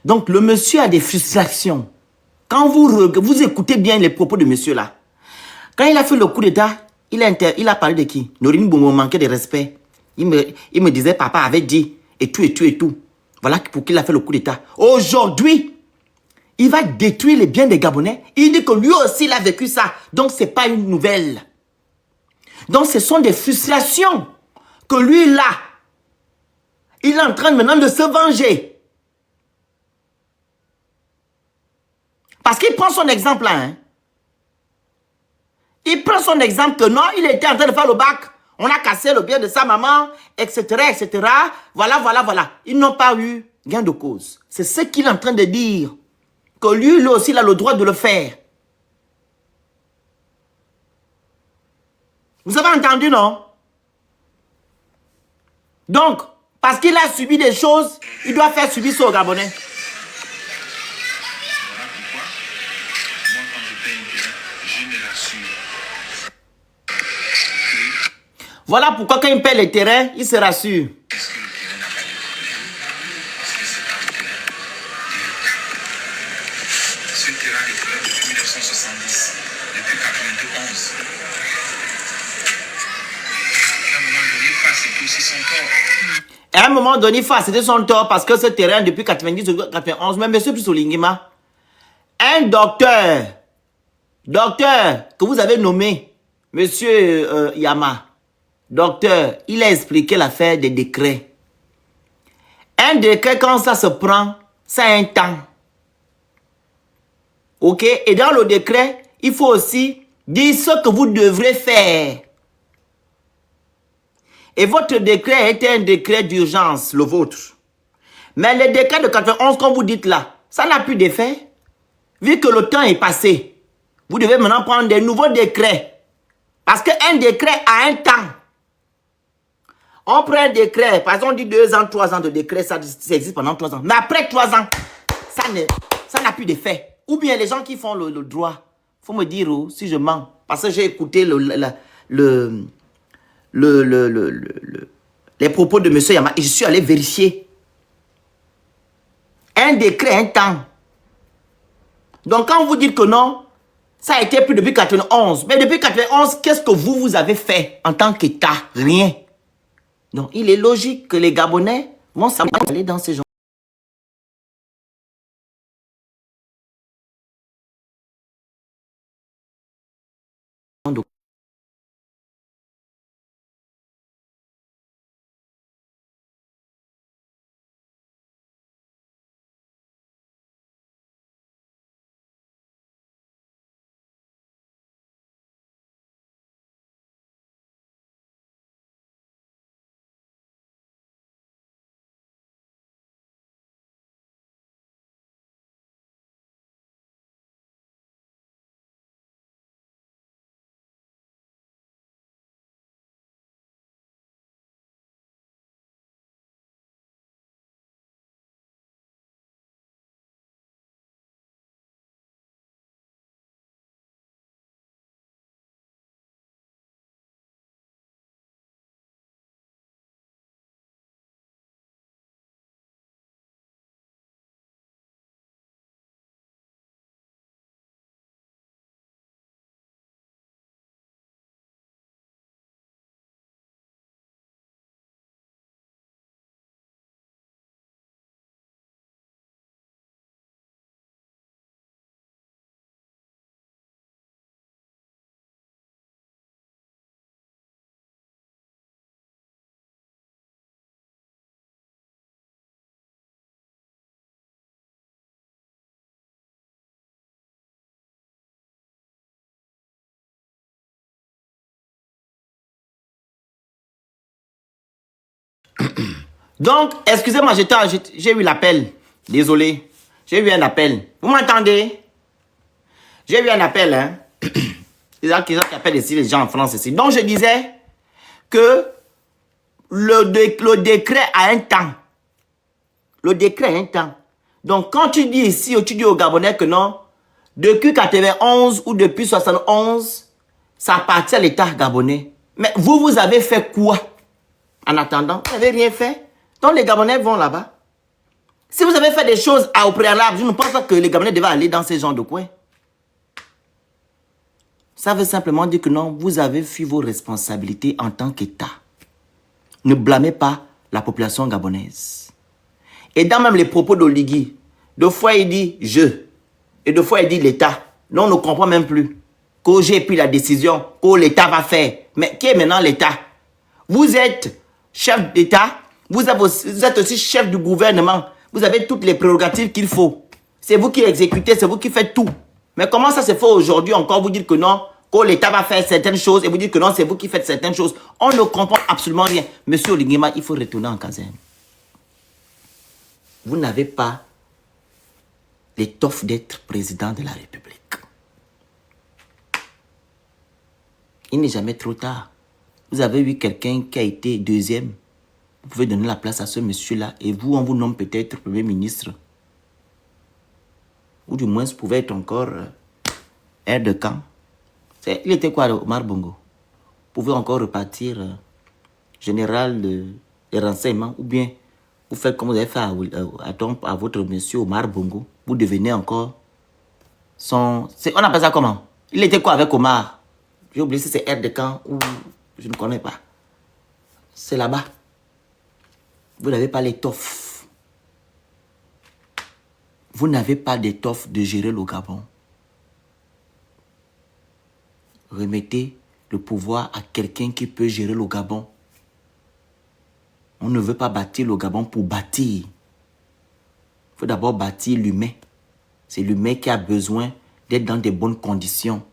Donc, le monsieur a des frustrations. Quand vous écoutez bien les propos de monsieur là, quand il a fait le coup d'état, il a parlé de qui? Norine Bongo manquait de respect. Il me disait, papa avait dit, et tout, et tout, et tout. Voilà pour qu'il a fait le coup d'état. Aujourd'hui, il va détruire les biens des Gabonais. Il dit que lui aussi, il a vécu ça. Donc, ce n'est pas une nouvelle. Donc, ce sont des frustrations que lui, là, il est en train maintenant de se venger. Parce qu'il prend son exemple là. Hein. Il prend son exemple que non, il était en train de faire le bac. On a cassé le bien de sa maman, etc., etc. Voilà, voilà, voilà. Ils n'ont pas eu gain de cause. C'est ce qu'il est en train de dire. Que lui aussi, il a le droit de le faire. Vous avez entendu, non? Donc, parce qu'il a subi des choses, il doit faire subir ça aux Gabonais. Voilà pourquoi quand il paie les terrains, il se rassure. Ce terrain est depuis 1970, depuis 1991. À un moment donné, c'était son tort parce que ce terrain depuis 90 ou 91, même monsieur Pissolingima, un docteur que vous avez nommé, monsieur Yama, docteur, il a expliqué l'affaire des décrets. Un décret, quand ça se prend, ça a un temps. Ok? Et dans le décret, il faut aussi dire ce que vous devrez faire. Et votre décret était un décret d'urgence, le vôtre. Mais le décret de 91, comme vous dites là, ça n'a plus d'effet. Vu que le temps est passé, vous devez maintenant prendre des nouveaux décrets. Parce qu'un décret a un temps. On prend un décret, par exemple on dit 2 ans, 3 ans de décret, ça existe pendant 3 ans. Mais après 3 ans, ça n'a plus d'effet. Ou bien les gens qui font le droit, il faut me dire si je mens. Parce que j'ai écouté les propos de M. Yama et je suis allé vérifier. Un décret, un temps. Donc quand vous dites que non, ça a été pris depuis 91. Mais depuis 91, qu'est-ce que vous avez fait en tant qu'État? Rien. Donc il est logique que les Gabonais vont s'aller dans ces gens. Donc, excusez-moi, j'ai eu l'appel. Désolé. J'ai eu un appel. Vous m'entendez? J'ai eu un appel, hein. C'est ça qui appellent ici les gens en France ici. Donc, je disais que le décret a un temps. Le décret a un temps. Donc, quand tu dis ici, ou tu dis aux Gabonais que non, depuis 91 ou depuis 71, ça appartient à l'État gabonais. Mais vous avez fait quoi en attendant? Vous n'avez rien fait. Donc, les Gabonais vont là-bas. Si Si vous avez fait des choses au préalable, je ne pense pas que les Gabonais devaient aller dans ce genre de coin. Ça veut simplement dire que non, vous avez fui vos responsabilités en tant qu'État. Ne blâmez pas la population gabonaise. Et dans même les propos d'Oligui, deux fois il dit « je » et deux fois il dit « l'État ». Non, on ne comprend même plus que j'ai pris la décision que l'État va faire. Mais qui est maintenant l'État? Vous êtes chef d'État, vous êtes aussi chef du gouvernement. Vous avez toutes les prérogatives qu'il faut. C'est vous qui exécutez, c'est vous qui faites tout. Mais comment ça se fait aujourd'hui encore vous dire que non, que l'État va faire certaines choses et vous dire que non, c'est vous qui faites certaines choses? On ne comprend absolument rien. Monsieur Oligui Nguema, il faut retourner en caserne. Vous n'avez pas l'étoffe d'être président de la République. Il n'est jamais trop tard. Vous avez eu quelqu'un qui a été deuxième. Vous pouvez donner la place à ce monsieur-là et vous, on vous nomme peut-être Premier ministre. Ou du moins, vous pouvez être encore aide de camp. Il était quoi, Omar Bongo? Vous pouvez encore repartir général des renseignements ou bien vous faites comme vous avez fait à votre monsieur Omar Bongo. Vous devenez encore son... On appelle ça comment? Il était quoi avec Omar? J'ai oublié si c'est aide de camp ou je ne connais pas. C'est là-bas. Vous n'avez pas l'étoffe. Vous n'avez pas d'étoffe de gérer le Gabon. Remettez le pouvoir à quelqu'un qui peut gérer le Gabon. On ne veut pas bâtir le Gabon pour bâtir. Il faut d'abord bâtir l'humain. C'est l'humain qui a besoin d'être dans de bonnes conditions.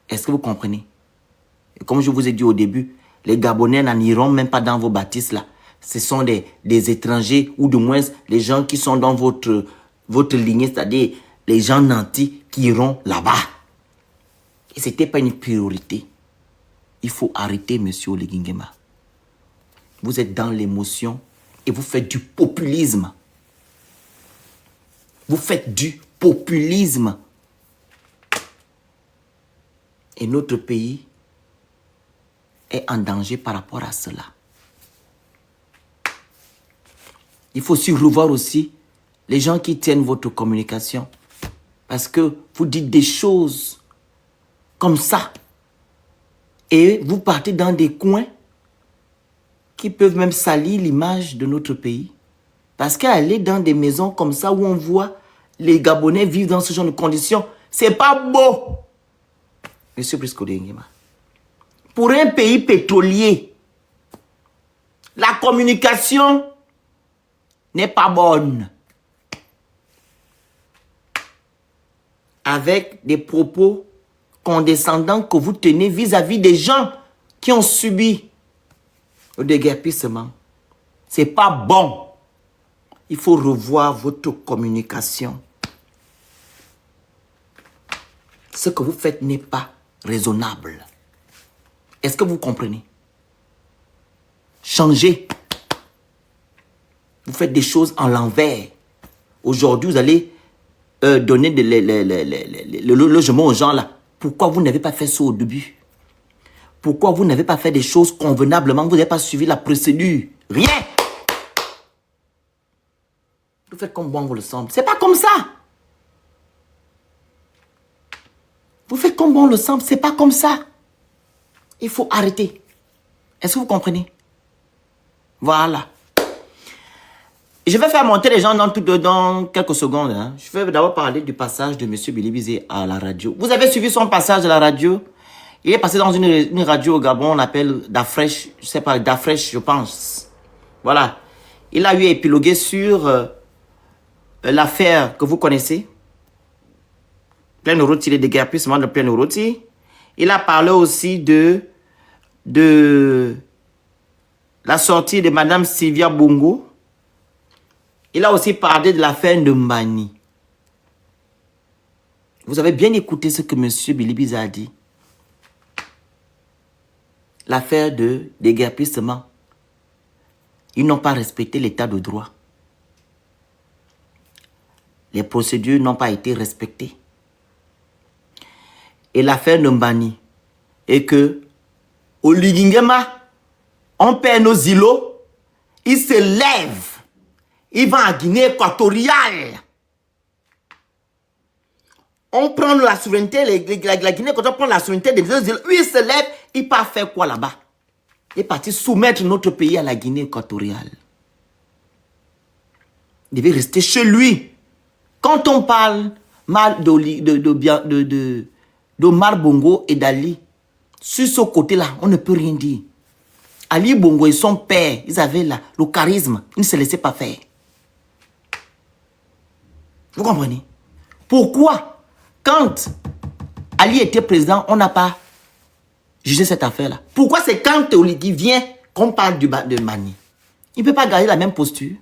Est-ce que vous comprenez? Et comme je vous ai dit au début, les Gabonais n'en iront même pas dans vos bâtisses là. Ce sont des étrangers ou du moins les gens qui sont dans votre lignée, c'est-à-dire les gens nantis qui iront là-bas. Et ce n'était pas une priorité. Il faut arrêter, monsieur Oligui Nguema. Vous êtes dans l'émotion et vous faites du populisme. Vous faites du populisme. Et notre pays est en danger par rapport à cela. Il faut aussi revoir aussi les gens qui tiennent votre communication. Parce que vous dites des choses comme ça. Et vous partez dans des coins qui peuvent même salir l'image de notre pays. Parce qu'aller dans des maisons comme ça où on voit les Gabonais vivre dans ce genre de conditions, c'est pas beau. Monsieur Brice Oligui Nguema, pour un pays pétrolier, la communication n'est pas bonne. Avec des propos condescendants que vous tenez vis-à-vis des gens qui ont subi le déguerpissement. C'est pas bon. Il faut revoir votre communication. Ce que vous faites n'est pas raisonnable. Est-ce que vous comprenez? Changez. Vous faites des choses en l'envers. Aujourd'hui, vous allez donner le logement aux gens là. Pourquoi vous n'avez pas fait ça au début? Pourquoi vous n'avez pas fait des choses convenablement? Vous n'avez pas suivi la procédure. Rien. Vous faites comme bon vous le semble. C'est pas comme ça. Vous faites comme bon le semble. C'est pas comme ça. Il faut arrêter. Est-ce que vous comprenez? Voilà. Je vais faire monter les gens dans quelques secondes. Hein. Je vais d'abord parler du passage de M. Billy-Bizet à la radio. Vous avez suivi son passage à la radio? Il est passé dans une radio au Gabon, on appelle Dafresh, je sais pas, Dafresh, je pense. Voilà. Il a eu épilogué sur l'affaire que vous connaissez. Plein Roti, les déguerpissements de Plein Roti. Il a parlé aussi de la sortie de Madame Sylvia Bongo. Il a aussi parlé de l'affaire de Mbani. Vous avez bien écouté ce que M. Billy-Bizet a dit. L'affaire de déguerpissement. Ils n'ont pas respecté l'état de droit. Les procédures n'ont pas été respectées. Et l'affaire de Mbani est que Oligui Nguema, on perd nos îlots, il se lève Il va en Guinée équatoriale. On prend la souveraineté, la Guinée équatoriale prend la souveraineté des deux îles. Lui, il se lève, il part faire quoi là-bas? Il est parti soumettre notre pays à la Guinée équatoriale. Il devait rester chez lui. Quand on parle mal d'Omar Bongo et d'Ali, sur ce côté-là, on ne peut rien dire. Ali Bongo et son père, ils avaient le charisme. Ils ne se laissaient pas faire. Vous comprenez? Pourquoi, quand Ali était président, on n'a pas jugé cette affaire-là? Pourquoi c'est quand Oligui vient qu'on parle de Mani? Il ne peut pas garder la même posture.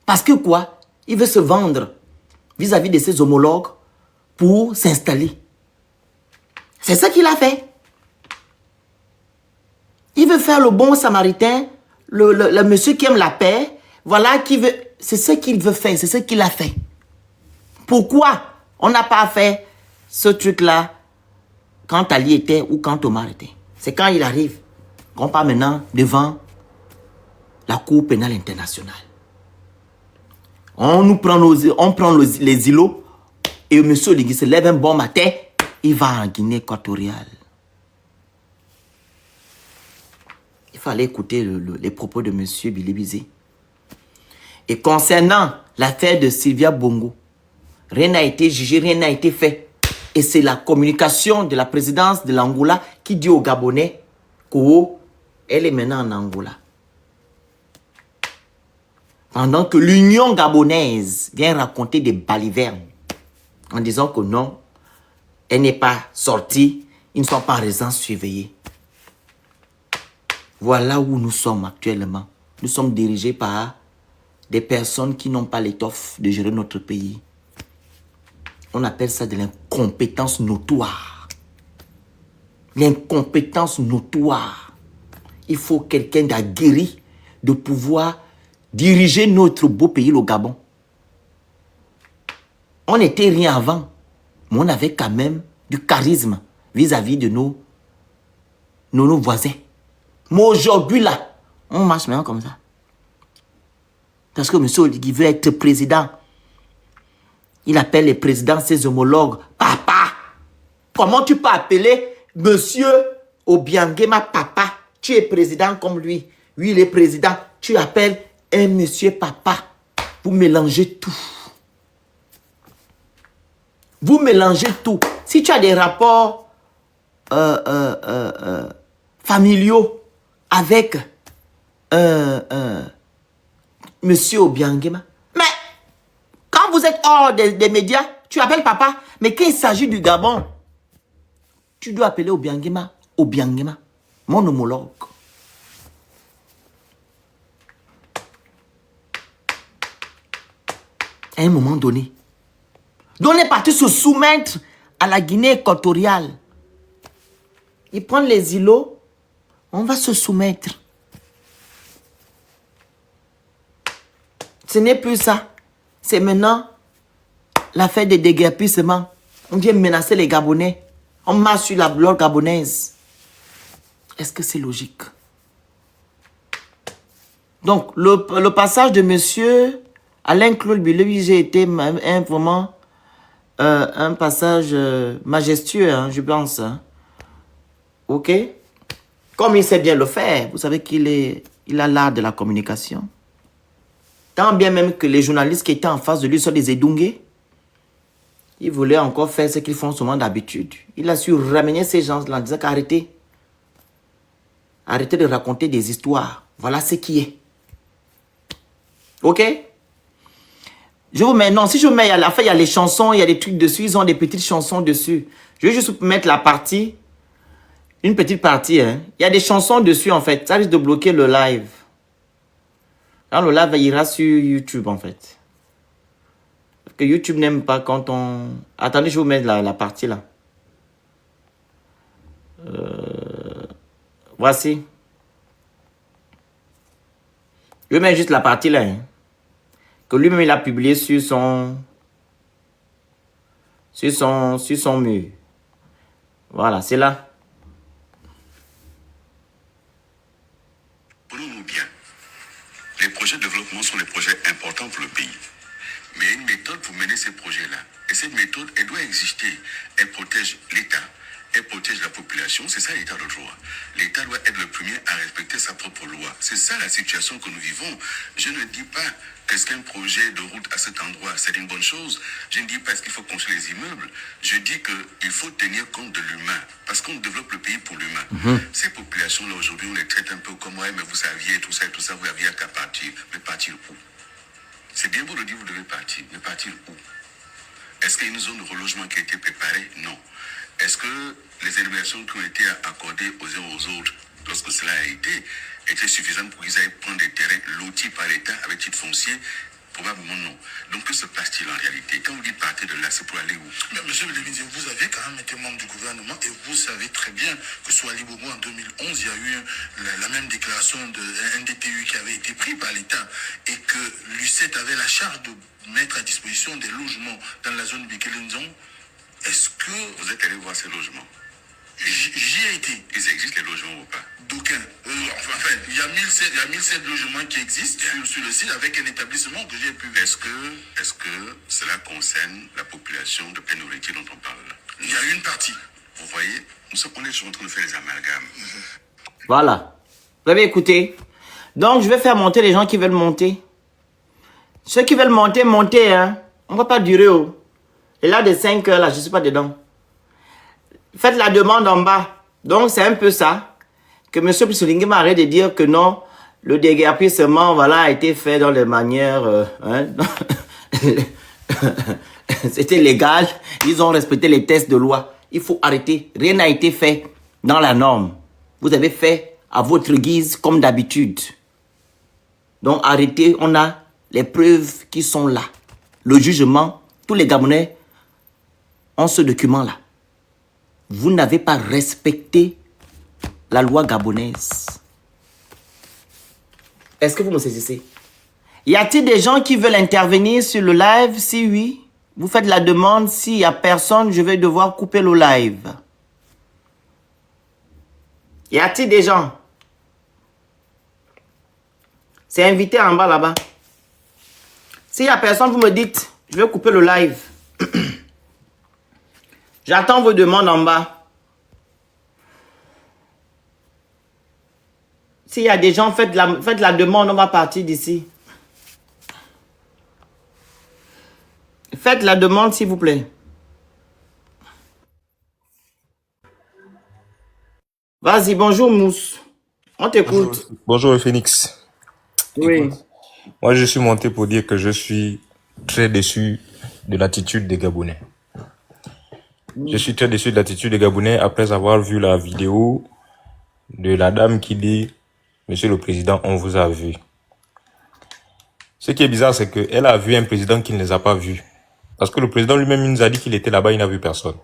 Parce que quoi? Il veut se vendre vis-à-vis de ses homologues pour s'installer. C'est ça qu'il a fait. Il veut faire le bon samaritain, le monsieur qui aime la paix. Voilà, c'est ce qu'il veut faire, c'est ce qu'il a fait. Pourquoi on n'a pas fait ce truc-là quand Ali était ou quand Omar était? C'est quand il arrive qu'on part maintenant devant la Cour pénale internationale. On prend les îlots et M. Oligui se lève un bon matin, il va en Guinée équatoriale. Il fallait écouter les propos de M. Bilibizé. Et concernant l'affaire de Sylvia Bongo, rien n'a été jugé, rien n'a été fait. Et c'est la communication de la présidence de l'Angola qui dit aux Gabonais qu'elle est maintenant en Angola. Pendant que l'Union gabonaise vient raconter des balivernes en disant que non, elle n'est pas sortie, ils ne sont pas en résidence surveillée. Voilà où nous sommes actuellement. Nous sommes dirigés par des personnes qui n'ont pas l'étoffe de gérer notre pays. On appelle ça de l'incompétence notoire. L'incompétence notoire. Il faut quelqu'un d'aguerri de pouvoir diriger notre beau pays, le Gabon. On n'était rien avant, mais on avait quand même du charisme vis-à-vis de nos voisins. Mais aujourd'hui, là, on marche maintenant comme ça. Parce que M. Oligui veut être président. Il appelle les présidents, ses homologues, papa. Comment tu peux appeler M. Obiangema papa? Tu es président comme lui. Lui, il est président. Tu appelles un monsieur papa. Vous mélangez tout. Vous mélangez tout. Si tu as des rapports familiaux avec monsieur Obiangema, mais quand vous êtes hors des médias, tu appelles papa. Mais quand il s'agit du Gabon, tu dois appeler Obiangema, mon homologue. À un moment donné, donc on est parti se soumettre à la Guinée équatoriale. Ils prennent les îlots, on va se soumettre. Ce n'est plus ça. C'est maintenant l'affaire des déguerpissements. On vient menacer les Gabonais. On marche sur la bloc gabonaise. Est-ce que c'est logique? Donc, le passage de monsieur Alain-Claude Bilibizé était vraiment un passage majestueux, hein, je pense. Hein. OK? Comme il sait bien le faire, vous savez qu'il a l'art de la communication. Tant bien même que les journalistes qui étaient en face de lui sont des édungués, ils voulaient encore faire ce qu'ils font souvent d'habitude. Il a su ramener ces gens-là en disant qu'arrêtez. Arrêtez de raconter des histoires. Voilà ce qui est. OK? Je vous mets, non, si je vous mets à la fin, il y a les chansons, il y a des trucs dessus, ils ont des petites chansons dessus. Je vais juste mettre la partie, une petite partie, hein. Il y a des chansons dessus, en fait. Ça risque de bloquer le live. Quand le live ira sur YouTube, en fait. Parce que YouTube n'aime pas quand on... Attendez, je vais vous mettre la partie, là. Voici. Je vais mettre juste la partie, là, hein. Que lui-même il a publié sur son mur. Voilà, c'est là. Prenons-nous bien. Les projets de développement sont les projet important pour le pays. Mais il y a une méthode pour mener ces projets-là. Et cette méthode, elle doit exister. Elle protège l'État, elle protège la population. C'est ça l'État de droit. L'État doit être le premier à respecter sa propre loi. C'est ça la situation que nous vivons. Je ne dis pas qu'est-ce qu'un projet de route à cet endroit, c'est une bonne chose. Je ne dis pas est-ce qu'il faut construire les immeubles. Je dis qu'il faut tenir compte de l'humain. Parce qu'on développe le pays pour l'humain. Ces populations-là, aujourd'hui, on les traite un peu comme, ouais, mais vous saviez, tout ça et tout ça, vous aviez qu'à partir. Mais partir où? C'est bien beau de dire vous devez partir, mais partir où? Est-ce qu'il y a une zone de relogement qui a été préparée? Non. Est-ce que les évaluations qui ont été accordées aux uns aux autres, lorsque cela a été, étaient suffisantes pour qu'ils aillent prendre des terrains lotis par l'État avec titre foncier? Probablement non. Donc que se passe-t-il en réalité? Quand vous dites partir de là, c'est pour aller où? Mais monsieur le ministre, vous avez quand même été membre du gouvernement et vous savez très bien que sur Ali Bongo en 2011, il y a eu la même déclaration d'un DTU qui avait été pris par l'État et que l'UCET avait la charge de mettre à disposition des logements dans la zone Bikelenzon. Est-ce que vous êtes allé voir ces logements? J'y ai été. Ils existent les logements ou pas? D'aucuns. Enfin, il y a 1007 logements qui existent sur le site avec un établissement que j'ai pu voir. Est-ce que cela concerne la population de Pénorité dont on parle là? Il y a une partie. Vous voyez, on est toujours en train de faire les amalgames. Voilà. Vous avez écouté? Donc, je vais faire monter les gens qui veulent monter. Ceux qui veulent monter, montez, hein. On ne va pas durer, oh. Et là, de 5 heures, là, je ne suis pas dedans. Faites la demande en bas. Donc, c'est un peu ça. Que M. Pissolingue m'arrête de dire que non, le déguerpissement, voilà, a été fait dans les manières... c'était légal. Ils ont respecté les tests de loi. Il faut arrêter. Rien n'a été fait dans la norme. Vous avez fait à votre guise comme d'habitude. Donc, arrêtez. On a les preuves qui sont là. Le jugement, tous les Gabonais ont ce document-là. Vous n'avez pas respecté la loi gabonaise. Est-ce que vous me saisissez? Y a-t-il des gens qui veulent intervenir sur le live? Si oui, vous faites la demande. S'il n'y a personne, je vais devoir couper le live. Y a-t-il des gens? C'est invité en bas là-bas. S'il n'y a personne, vous me dites, je vais couper le live. J'attends vos demandes en bas. S'il y a des gens, faites la demande, on va partir d'ici. Faites la demande, s'il vous plaît. Vas-y, bonjour Mousse. On t'écoute. Bonjour Phoenix. Oui. Écoute, moi je suis monté pour dire que je suis très déçu de l'attitude des Gabonais. Je suis très déçu de l'attitude des Gabonais après avoir vu la vidéo de la dame qui dit « Monsieur le Président, on vous a vu ». Ce qui est bizarre, c'est qu'elle a vu un président qui ne les a pas vus. Parce que le président lui-même, il nous a dit qu'il était là-bas, il n'a vu personne.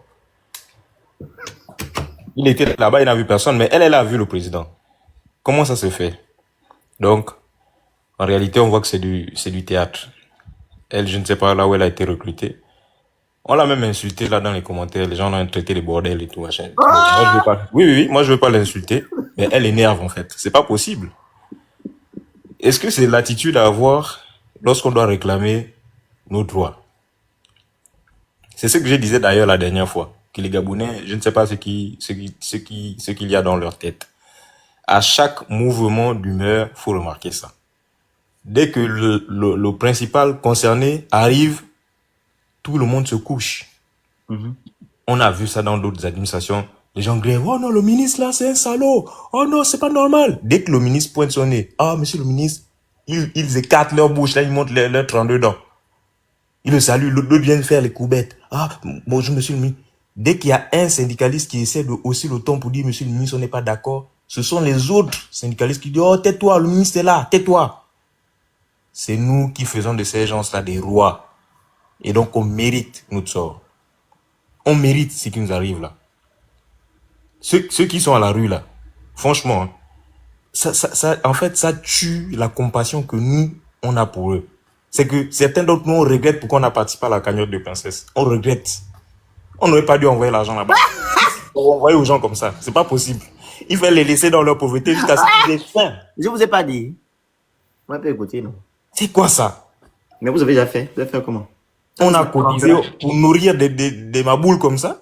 Il était là-bas, il n'a vu personne, mais elle a vu le président. Comment ça se fait? Donc, en réalité, on voit que c'est du théâtre. Elle, je ne sais pas là où elle a été recrutée. On l'a même insulté là dans les commentaires. Les gens l'ont traité de bordel et tout machin. Bon, moi, je veux pas. Oui, moi je veux pas l'insulter, mais elle énerve en fait. C'est pas possible. Est-ce que c'est l'attitude à avoir lorsqu'on doit réclamer nos droits? C'est ce que je disais d'ailleurs la dernière fois, que les Gabonais, je ne sais pas ce qu'il y a dans leur tête. À chaque mouvement d'humeur, faut remarquer ça. Dès que le principal concerné arrive, tout le monde se couche. On a vu ça dans d'autres administrations. Les gens grèvent. Oh non, le ministre là, c'est un salaud. Oh non, c'est pas normal. Dès que le ministre pointe son nez, ah, monsieur le ministre, ils écartent leur bouche, là, ils montent leurs 32 dents. Ils le saluent, l'autre vient faire les coubettes. Ah, bonjour, monsieur le ministre. Dès qu'il y a un syndicaliste qui essaie de hausser le ton pour dire, monsieur le ministre, on n'est pas d'accord, ce sont les autres syndicalistes qui disent, oh, tais-toi, le ministre est là, tais-toi. C'est nous qui faisons de ces gens-là des rois. Et donc, on mérite notre sort. On mérite ce qui nous arrive là. Ceux qui sont à la rue là, franchement, en fait, ça tue la compassion que nous, on a pour eux. C'est que certains d'entre nous, on regrette pourquoi on a participé à la cagnotte de princesse. On regrette. On n'aurait pas dû envoyer l'argent là-bas. On envoyer aux gens comme ça. C'est pas possible. Il faut les laisser dans leur pauvreté jusqu'à ce qu'ils aient faim. Je vous ai pas dit. On va pas écouter, non. C'est quoi ça? Mais vous avez déjà fait. Vous avez fait comment? On a cotisé pour nourrir des maboules comme ça.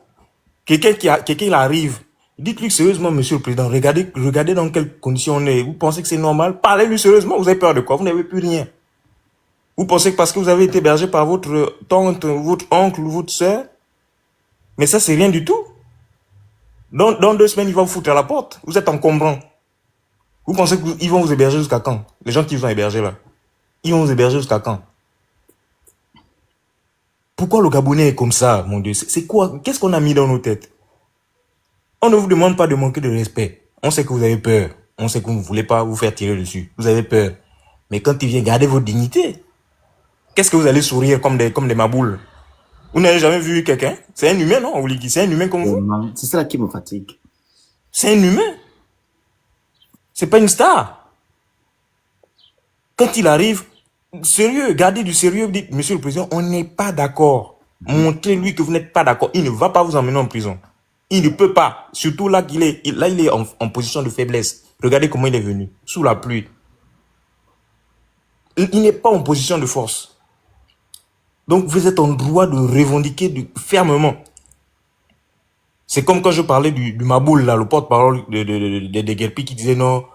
Quelqu'un il arrive. Dites-lui sérieusement, monsieur le président, regardez dans quelles conditions on est. Vous pensez que c'est normal? Parlez-lui sérieusement. Vous avez peur de quoi? Vous n'avez plus rien. Vous pensez que parce que vous avez été hébergé par votre tante, votre oncle, votre soeur, mais ça, c'est rien du tout. Dans 2 semaines, il va vous foutre à la porte. Vous êtes encombrant. Vous pensez qu'ils vont vous héberger jusqu'à quand? Les gens qui vous ont hébergé là. Ils vont vous héberger jusqu'à quand? Pourquoi le Gabonais est comme ça, mon Dieu? C'est quoi? Qu'est-ce qu'on a mis dans nos têtes? On ne vous demande pas de manquer de respect. On sait que vous avez peur. On sait que vous ne voulez pas vous faire tirer dessus. Vous avez peur. Mais quand il vient garder votre dignité, qu'est-ce que vous allez sourire comme des maboules? Vous n'avez jamais vu quelqu'un? C'est un humain, non? C'est un humain comme vous? C'est ça qui me fatigue. C'est un humain. C'est pas une star. Quand il arrive, sérieux, gardez du sérieux, dites, monsieur le président, on n'est pas d'accord. Montrez-lui que vous n'êtes pas d'accord. Il ne va pas vous emmener en prison. Il ne peut pas. Surtout là qu'il est, il est en position de faiblesse. Regardez comment il est venu. Sous la pluie. Il n'est pas en position de force. Donc vous êtes en droit de revendiquer fermement. C'est comme quand je parlais du Maboul, là, le porte-parole de Guerpi qui disait non,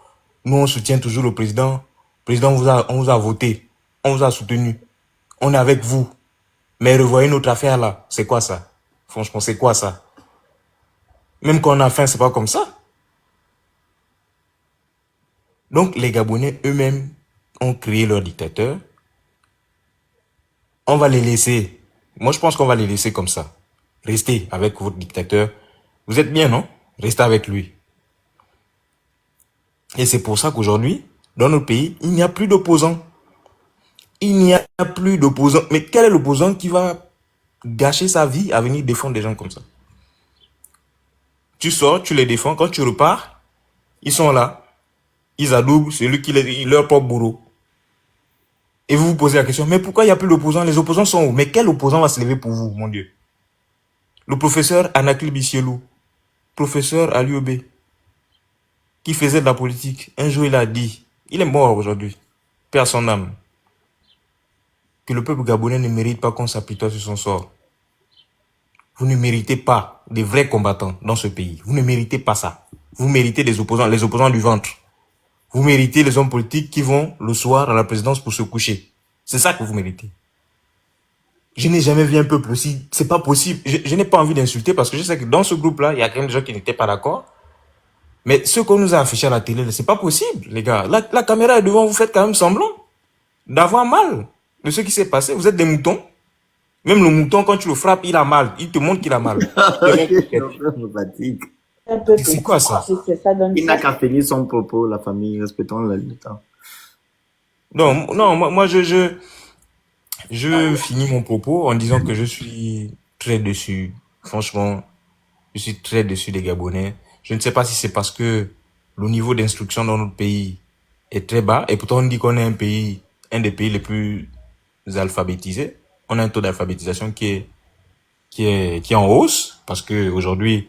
nous on soutient toujours le président. Le président on vous a voté, on vous a soutenu, on est avec vous. Mais revoyez notre affaire là, c'est quoi ça? Franchement, c'est quoi ça? Même quand on a faim, c'est pas comme ça. Donc les Gabonais eux-mêmes ont créé leur dictateur. On va les laisser. Moi je pense qu'on va les laisser comme ça. Restez avec votre dictateur. Vous êtes bien, non? Restez avec lui. Et c'est pour ça qu'aujourd'hui, dans notre pays, il n'y a plus d'opposants. Il n'y a plus d'opposants. Mais quel est l'opposant qui va gâcher sa vie à venir défendre des gens comme ça? Tu sors, tu les défends. Quand tu repars, ils sont là. Ils adoubent celui qui est leur propre bourreau. Et vous vous posez la question, mais pourquoi il n'y a plus d'opposants? Les opposants sont où? Mais quel opposant va se lever pour vous, mon Dieu? Le professeur Anakil Bissielou, professeur à l'UOB, qui faisait de la politique, un jour il a dit, il est mort aujourd'hui, paix à son âme, que le peuple gabonais ne mérite pas qu'on s'apitoie sur son sort. Vous ne méritez pas des vrais combattants dans ce pays. Vous ne méritez pas ça. Vous méritez des opposants, les opposants du ventre. Vous méritez les hommes politiques qui vont le soir à la présidence pour se coucher. C'est ça que vous méritez. Je n'ai jamais vu un peuple aussi. C'est pas possible. Je n'ai pas envie d'insulter parce que je sais que dans ce groupe-là, il y a quand même des gens qui n'étaient pas d'accord. Mais ce qu'on nous a affiché à la télé, c'est pas possible, les gars. La caméra est devant, vous faites quand même semblant d'avoir mal de ce qui s'est passé. Vous êtes des moutons. Même le mouton, quand tu le frappes, il a mal. Il te montre qu'il a mal. me fatigue. C'est quoi ça? Il n'a qu'à finir son propos, la famille, respectons le temps. Non, moi je finis mon propos en disant que je suis très déçu. Franchement, je suis très déçu des Gabonais. Je ne sais pas si c'est parce que le niveau d'instruction dans notre pays est très bas. Et pourtant, on dit qu'on est un des pays les plus alphabétisés. On a un taux d'alphabétisation qui est en hausse. Parce que aujourd'hui,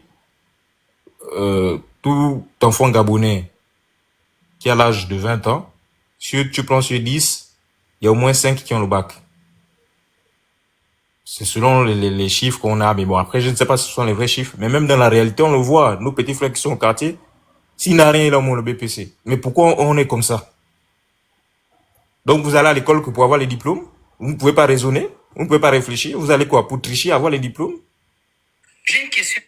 tout enfant gabonais qui a l'âge de 20 ans, si tu prends sur 10, il y a au moins 5 qui ont le bac. C'est selon les chiffres qu'on a. Mais bon, après, je ne sais pas si ce sont les vrais chiffres. Mais même dans la réalité, on le voit. Nos petits frères qui sont au quartier, s'il n'a rien, il a au moins le BPC. Mais pourquoi on est comme ça? Donc, vous allez à l'école que pour avoir les diplômes. Vous ne pouvez pas raisonner. Vous ne pouvez pas réfléchir. Vous allez quoi? Pour tricher, avoir les diplômes? J'ai une question.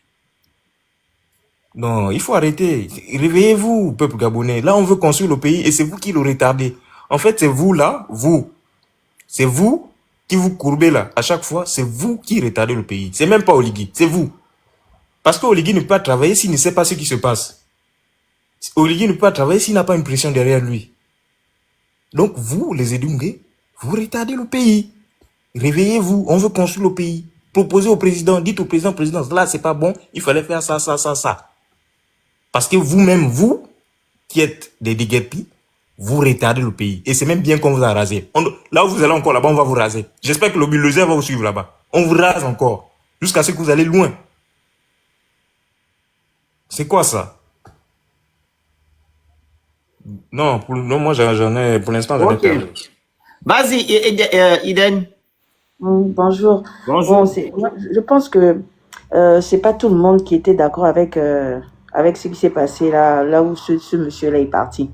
Non, il faut arrêter. Réveillez-vous, peuple gabonais. Là, on veut construire le pays et c'est vous qui le retardez. En fait, c'est vous là, vous. C'est vous qui vous courbez là. À chaque fois, c'est vous qui retardez le pays. C'est même pas Oligui, c'est vous. Parce que Oligui ne peut pas travailler s'il ne sait pas ce qui se passe. Oligui ne peut pas travailler s'il n'a pas une pression derrière lui. Donc vous, les Edungue, vous retardez le pays. Réveillez-vous, on veut construire le pays. Proposez au président, dites au président, là c'est pas bon, il fallait faire ça, ça, ça, ça. Parce que vous-même, vous, qui êtes des déguerpis, vous retardez le pays. Et c'est même bien qu'on vous a rasé. Là où vous allez encore, là-bas, on va vous raser. J'espère que le bulldozer va vous suivre là-bas. On vous rase encore. Jusqu'à ce que vous allez loin. C'est quoi ça? Non, moi j'en ai, pour l'instant, j'en ai perdu. Vas-y, Eden. Bonjour. Bon, Bonjour. moi, je pense que c'est pas tout le monde qui était d'accord avec ce qui s'est passé là où ce monsieur-là est parti.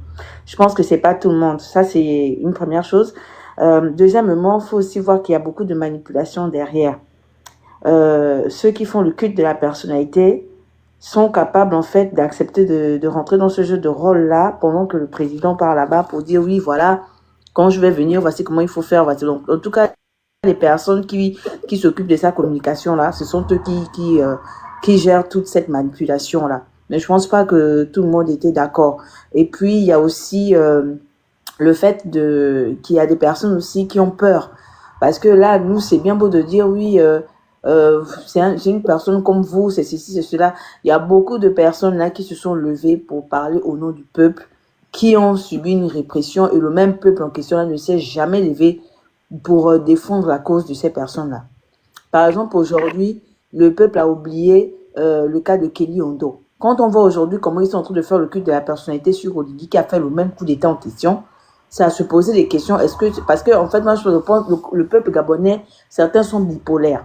Je pense que c'est pas tout le monde. Ça, c'est une première chose. Deuxièmement, il faut aussi voir qu'il y a beaucoup de manipulation derrière. Ceux qui font le culte de la personnalité sont capables en fait d'accepter de rentrer dans ce jeu de rôle-là pendant que le président part là-bas pour dire oui, voilà, quand je vais venir, voici comment il faut faire. Voici. Donc, en tout cas, les personnes qui s'occupent de sa communication-là, ce sont eux qui gèrent toute cette manipulation-là. Mais je pense pas que tout le monde était d'accord. Et puis, il y a aussi le fait qu'il y a des personnes aussi qui ont peur. Parce que là, nous, c'est bien beau de dire, oui, c'est une personne comme vous, c'est ceci, c'est cela. Il y a beaucoup de personnes là qui se sont levées pour parler au nom du peuple, qui ont subi une répression et le même peuple en question là ne s'est jamais levé pour défendre la cause de ces personnes-là. Par exemple, aujourd'hui, le peuple a oublié le cas de Kelly Ondo. Quand on voit aujourd'hui comment ils sont en train de faire le culte de la personnalité sur Oligui qui a fait le même coup d'État en question, c'est à se poser des questions. Est-ce que parce que en fait, moi je pense le peuple gabonais, certains sont bipolaires.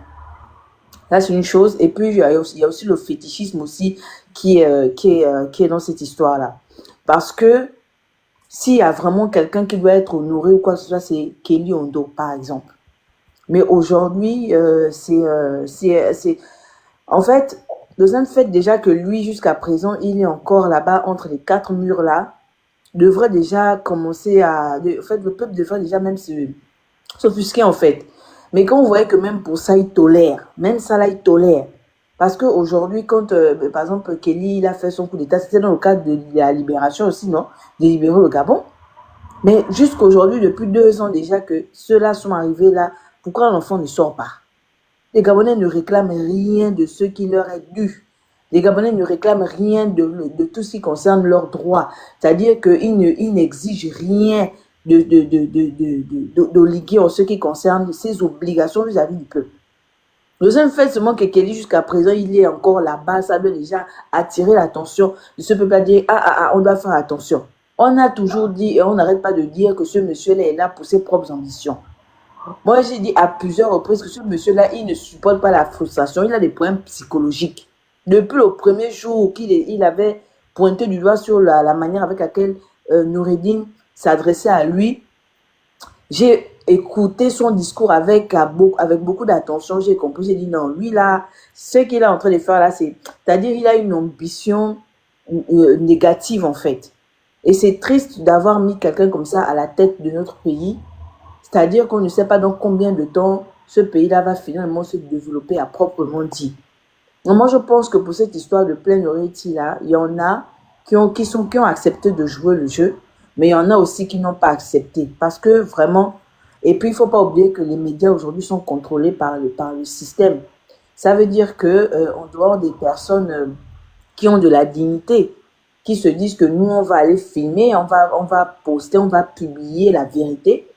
Là, c'est une chose. Et puis, il y a aussi le fétichisme aussi qui est dans cette histoire-là. Parce que s'il y a vraiment quelqu'un qui doit être honoré ou quoi que ce soit, c'est Kelly Ondo, par exemple. Mais aujourd'hui, en fait, le fait déjà que lui, jusqu'à présent, il est encore là-bas entre les quatre murs là, devrait déjà commencer en fait, le peuple devrait déjà même s'offusquer en fait. Mais quand vous voyez que même pour ça, il tolère, même ça là, il tolère. Parce qu'aujourd'hui, quand, par exemple, Kelly, il a fait son coup d'État, c'était dans le cadre de la libération aussi, non? De libérer le Gabon. Mais jusqu'aujourd'hui, depuis 2 ans déjà que ceux-là sont arrivés là, pourquoi l'enfant ne sort pas? Les Gabonais ne réclament rien de ce qui leur est dû. Les Gabonais ne réclament rien de tout ce qui concerne leurs droits. C'est-à-dire qu'ils n'exigent rien d'Oligui en ce qui concerne ses obligations vis-à-vis du peuple. Le seul fait seulement que Kelly, jusqu'à présent, il est encore là-bas, ça doit déjà attirer l'attention de ce peuple à dire on doit faire attention. On a toujours dit et on n'arrête pas de dire que ce monsieur-là est là pour ses propres ambitions. Moi, j'ai dit à plusieurs reprises que ce monsieur-là, il ne supporte pas la frustration, il a des problèmes psychologiques. Depuis le premier jour qu'il avait pointé du doigt sur la manière avec laquelle Noureddine s'adressait à lui, j'ai écouté son discours avec beaucoup d'attention, j'ai compris, j'ai dit non, lui là, ce qu'il est en train de faire là, c'est-à-dire il a une ambition négative en fait. Et c'est triste d'avoir mis quelqu'un comme ça à la tête de notre pays, c'est-à-dire qu'on ne sait pas dans combien de temps ce pays-là va finalement se développer à proprement dit. Donc moi je pense que pour cette histoire de plein oreille là, il y en a qui ont accepté de jouer le jeu, mais il y en a aussi qui n'ont pas accepté. Parce que vraiment, et puis il ne faut pas oublier que les médias aujourd'hui sont contrôlés par le système. Ça veut dire qu'en dehors des personnes qui ont de la dignité, qui se disent que nous, on va aller filmer, on va poster, on va publier la vérité,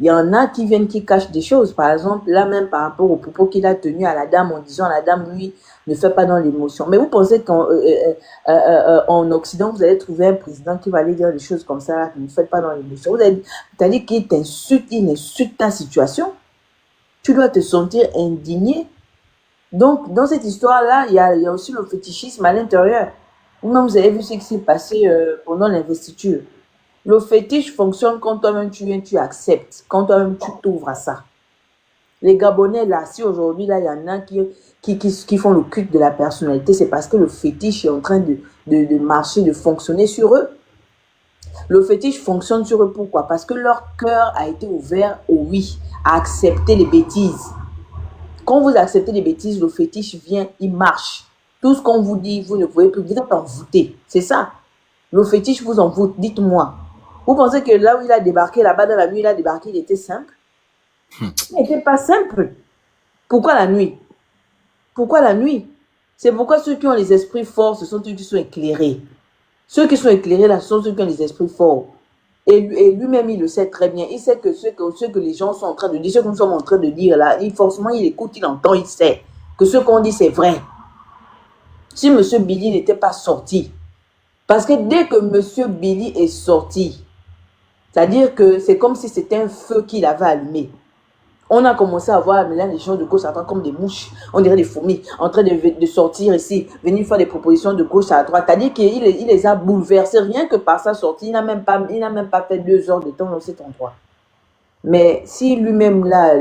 il y en a qui viennent, qui cachent des choses. Par exemple, là même par rapport au propos qu'il a tenu à la dame en disant la dame, lui, ne fait pas dans l'émotion. Mais vous pensez qu'en Occident, vous allez trouver un président qui va aller dire des choses comme ça, qui ne fait pas dans l'émotion. C'est-à-dire qu'il t'insulte, il insulte ta situation. Tu dois te sentir indigné. Donc, dans cette histoire-là, il y a aussi le fétichisme à l'intérieur. Vous-même, vous avez vu ce qui s'est passé pendant l'investiture. Le fétiche fonctionne quand toi-même tu viens, tu acceptes, quand toi-même tu t'ouvres à ça. Les Gabonais, là, si aujourd'hui, là, il y en a qui font le culte de la personnalité, c'est parce que le fétiche est en train de marcher, de fonctionner sur eux. Le fétiche fonctionne sur eux, pourquoi? Parce que leur cœur a été ouvert au oui, à accepter les bêtises. Quand vous acceptez les bêtises, le fétiche vient, il marche. Tout ce qu'on vous dit, vous ne pouvez plus, vous êtes envoûté. C'est ça. Le fétiche vous envoûte, dites-moi. Vous pensez que là où il a débarqué, là-bas dans la nuit, il a débarqué, il était simple? Il n'était pas simple. Pourquoi la nuit? Pourquoi la nuit? C'est pourquoi ceux qui ont les esprits forts, ce sont ceux qui sont éclairés. Ceux qui sont éclairés, là, ce sont ceux qui ont les esprits forts. Et lui-même, il le sait très bien. Il sait que ce que les gens sont en train de dire, ce que nous sommes en train de dire là, forcément, il écoute, il entend, il sait que ce qu'on dit, c'est vrai. Si M. Billy n'était pas sorti, parce que dès que M. Billy est sorti, C'est-à-dire que c'est comme si c'était un feu qu'il avait allumé. On a commencé à voir maintenant les gens de gauche à droite comme des mouches, on dirait des fourmis, en train de sortir ici, venir faire des propositions de gauche à droite. C'est-à-dire qu'il les a bouleversés, rien que par sa sortie. Il n'a même pas fait 2 heures de temps dans cet endroit. Mais si lui-même, là,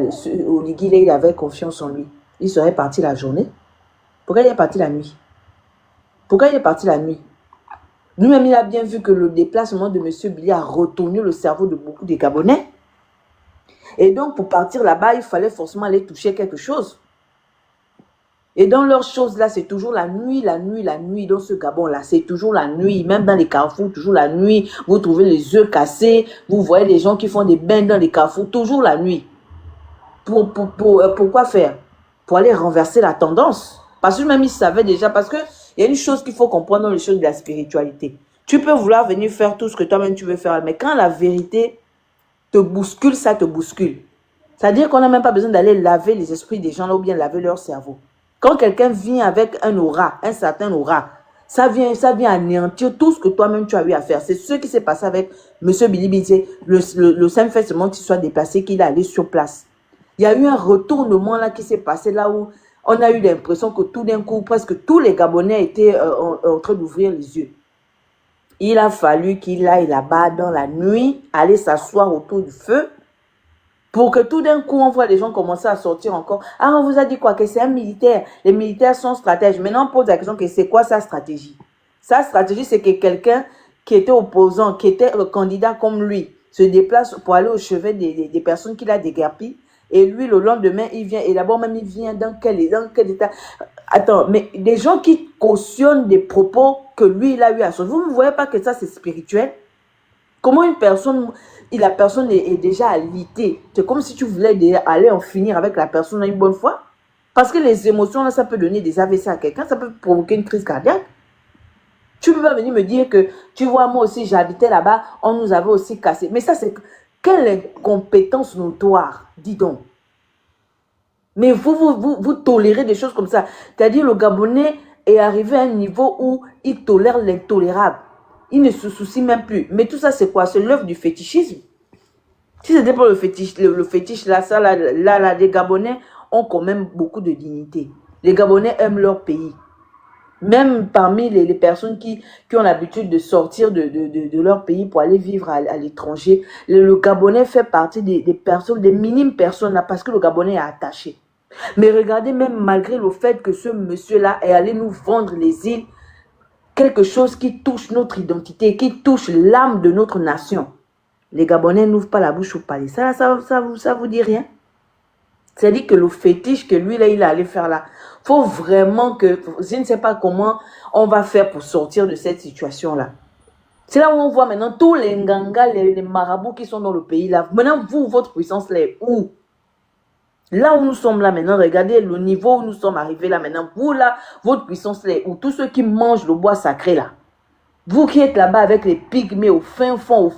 Oligui, il avait confiance en lui, il serait parti la journée. Pourquoi il est parti la nuit? Pourquoi il est parti la nuit? Lui-même, il a bien vu que le déplacement de M. Billy a retourné le cerveau de beaucoup de Gabonais. Et donc, pour partir là-bas, il fallait forcément aller toucher quelque chose. Et dans leurs choses-là, c'est toujours la nuit, dans ce Gabon-là. C'est toujours la nuit, même dans les carrefours, toujours la nuit. Vous trouvez les œufs cassés, vous voyez des gens qui font des bains dans les carrefours, toujours la nuit. Pourquoi faire? Pour aller renverser la tendance. Parce que même ils savaient déjà, parce qu'il y a une chose qu'il faut comprendre dans les choses de la spiritualité. Tu peux vouloir venir faire tout ce que toi-même tu veux faire, mais quand la vérité te bouscule, ça te bouscule. C'est-à-dire qu'on n'a même pas besoin d'aller laver les esprits des gens là, ou bien laver leur cerveau. Quand quelqu'un vient avec un aura, un certain aura, ça vient anéantir tout ce que toi-même tu as eu à faire. C'est ce qui s'est passé avec M. Billy Billy. Le simple fait seulement qu'il soit déplacé, qu'il est allé sur place. Il y a eu un retournement là qui s'est passé là où on a eu l'impression que tout d'un coup, presque tous les Gabonais étaient en train d'ouvrir les yeux. Il a fallu qu'il aille là-bas dans la nuit, aller s'asseoir autour du feu, pour que tout d'un coup, on voit les gens commencer à sortir encore. Ah, on vous a dit quoi? Que c'est un militaire. Les militaires sont stratèges. Maintenant, on pose la question que c'est quoi sa stratégie? Sa stratégie, c'est que quelqu'un qui était opposant, qui était candidat comme lui, se déplace pour aller au chevet des personnes qu'il a déguerpies. Et lui, le lendemain, il vient. Et d'abord, même, il vient dans quel état? Attends, mais des gens qui cautionnent des propos que lui, il a eu à son. Vous ne voyez pas que ça, c'est spirituel? Comment une personne, la personne est déjà alitée. C'est comme si tu voulais aller en finir avec la personne une bonne fois. Parce que les émotions, là, ça peut donner des AVC à quelqu'un, ça peut provoquer une crise cardiaque. Tu peux pas venir me dire que, tu vois, moi aussi, j'habitais là-bas, on nous avait aussi cassé. Mais ça, c'est... Quelle incompétence notoire, dis donc. Mais vous tolérez des choses comme ça. C'est-à-dire, le Gabonais est arrivé à un niveau où il tolère l'intolérable. Il ne se soucie même plus. Mais tout ça, c'est quoi? C'est l'œuvre du fétichisme. Si c'était pas le fétiche là, ça, là, les Gabonais ont quand même beaucoup de dignité. Les Gabonais aiment leur pays. Même parmi les personnes qui ont l'habitude de sortir de leur pays pour aller vivre à l'étranger, le Gabonais fait partie des personnes, des minimes personnes là, parce que le Gabonais est attaché. Mais regardez, même malgré le fait que ce monsieur-là est allé nous vendre les îles, quelque chose qui touche notre identité, qui touche l'âme de notre nation. Les Gabonais n'ouvrent pas la bouche au palais. Ça vous dit rien? C'est-à-dire que le fétiche que lui, là, il est allé faire là, faut vraiment que, je ne sais pas comment on va faire pour sortir de cette situation-là. C'est là où on voit maintenant tous les ngangas, les marabouts qui sont dans le pays là. Maintenant, vous, votre puissance là est où? Là où nous sommes là maintenant, regardez le niveau où nous sommes arrivés là maintenant. Vous là, votre puissance là est où? Tous ceux qui mangent le bois sacré là. Vous qui êtes là-bas avec les pygmées au fin fond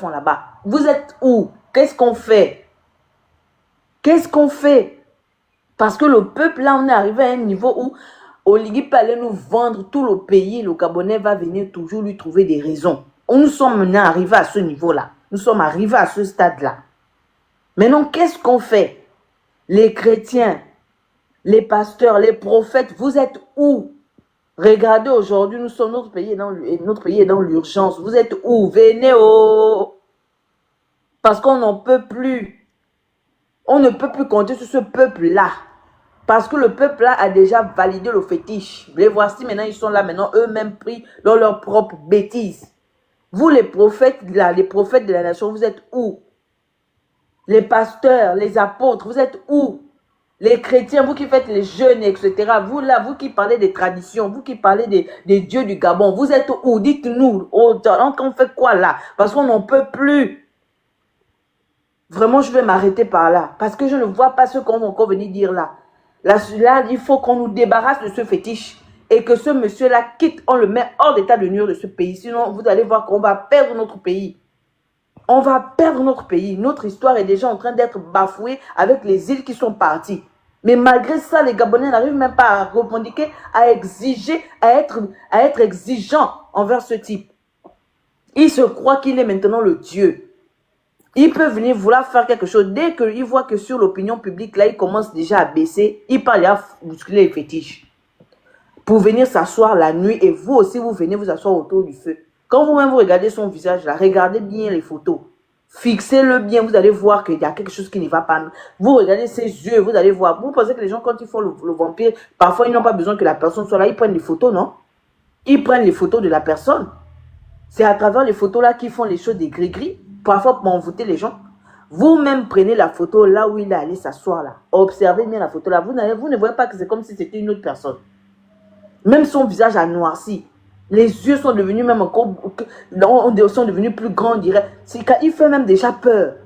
là-bas. Vous êtes où? Qu'est-ce qu'on fait? Qu'est-ce qu'on fait? Parce que le peuple, là, on est arrivé à un niveau où Oligui peut aller nous vendre tout le pays. Le Gabonais va venir toujours lui trouver des raisons. Nous sommes maintenant arrivés à ce niveau-là. Nous sommes arrivés à ce stade-là. Maintenant, qu'est-ce qu'on fait? Les chrétiens, les pasteurs, les prophètes, vous êtes où? Regardez aujourd'hui, nous sommes, notre pays est dans l'urgence. Vous êtes où? Venez parce qu'on n'en peut plus. On ne peut plus compter sur ce peuple-là. Parce que le peuple-là a déjà validé le fétiche. Les voici maintenant, ils sont là maintenant, eux-mêmes pris dans leurs propres bêtises. Vous les prophètes là, les prophètes de la nation, vous êtes où? Les pasteurs, les apôtres, vous êtes où? Les chrétiens, vous qui faites les jeûnes, etc. Vous là, vous qui parlez des traditions, vous qui parlez des dieux du Gabon, vous êtes où? Dites-nous, on fait quoi là? Parce qu'on n'en peut plus. Vraiment, je vais m'arrêter par là. Parce que je ne vois pas ce qu'on va encore venir dire là. Là, il faut qu'on nous débarrasse de ce fétiche. Et que ce monsieur-là quitte, on le met hors d'état de nuire de ce pays. Sinon, vous allez voir qu'on va perdre notre pays. On va perdre notre pays. Notre histoire est déjà en train d'être bafouée avec les îles qui sont parties. Mais malgré ça, les Gabonais n'arrivent même pas à revendiquer, à exiger, à être exigeants envers ce type. Il se croit qu'il est maintenant le Dieu. Il peut venir vouloir faire quelque chose. Dès qu'il voit que sur l'opinion publique, là, il commence déjà à baisser, il part à bousculer les fétiches. Pour venir s'asseoir la nuit, et vous aussi, vous venez vous asseoir autour du feu. Quand vous-même vous regardez son visage là, regardez bien les photos. Fixez-le bien, vous allez voir qu'il y a quelque chose qui ne va pas. Vous regardez ses yeux, vous allez voir. Vous pensez que les gens, quand ils font le vampire, parfois ils n'ont pas besoin que la personne soit là, ils prennent des photos, non? Ils prennent les photos de la personne. C'est à travers les photos là qu'ils font les choses des gris-gris, parfois pour envoûter les gens. Vous-même prenez la photo là où il est allé s'asseoir là. Observez bien la photo là. Vous ne voyez pas que c'est comme si c'était une autre personne. Même son visage a noirci. Les yeux sont devenus même encore, sont devenus plus grands, on dirait. Il fait même déjà peur.